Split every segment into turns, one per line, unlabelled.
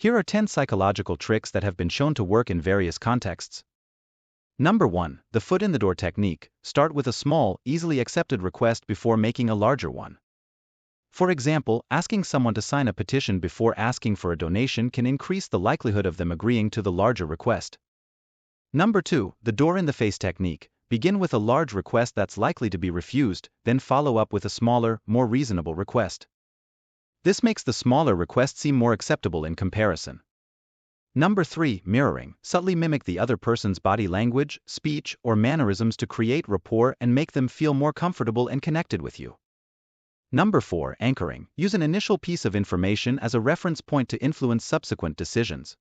Here are 10 psychological tricks that have been shown to work in various contexts. Number 1. The foot in the door technique. Start with a small, easily accepted request before making a larger one. For example, asking someone to sign a petition before asking for a donation can increase the likelihood of them agreeing to the larger request. Number 2. The door in the face technique. Begin with a large request that's likely to be refused, then follow up with a smaller, more reasonable request. This makes the smaller request seem more acceptable in comparison. Number 3. Mirroring. Subtly mimic the other person's body language, speech, or mannerisms to create rapport and make them feel more comfortable and connected with you. Number 4. Anchoring. Use an initial piece of information as a reference point to influence subsequent decisions.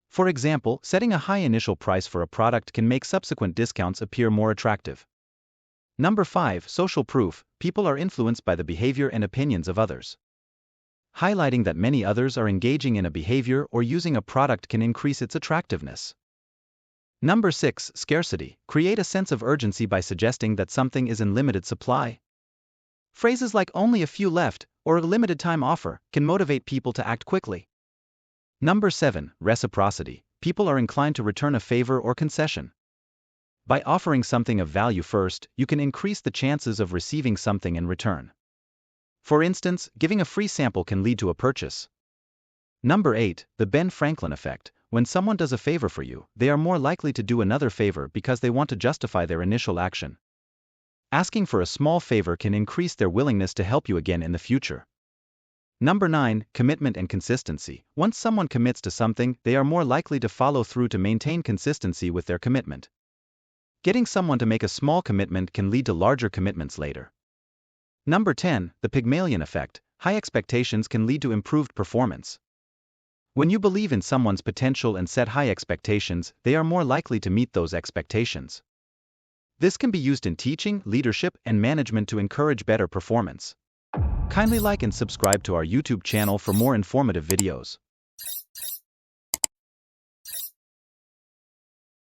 For example, setting a high initial price for a product can make subsequent discounts appear more attractive. Number 5. Social proof. People are influenced by the behavior and opinions of others. Highlighting that many others are engaging in a behavior or using a product can increase its attractiveness. Number 6. Scarcity. Create a sense of urgency by suggesting that something is in limited supply. Phrases like "only a few left" or "a limited time offer" can motivate people to act quickly. Number 7. Reciprocity. People are inclined to return a favor or concession. By offering something of value first, you can increase the chances of receiving something in return. For instance, giving a free sample can lead to a purchase. Number 8. The Ben Franklin effect. When someone does a favor for you, they are more likely to do another favor because they want to justify their initial action. Asking for a small favor can increase their willingness to help you again in the future. Number 9. Commitment and consistency. Once someone commits to something, they are more likely to follow through to maintain consistency with their commitment. Getting someone to make a small commitment can lead to larger commitments later. Number 10. The Pygmalion effect. High expectations can lead to improved performance. When you believe in someone's potential and set high expectations, they are more likely to meet those expectations. This can be used in teaching, leadership, and management to encourage better performance. Kindly like and subscribe to our YouTube channel for more informative videos.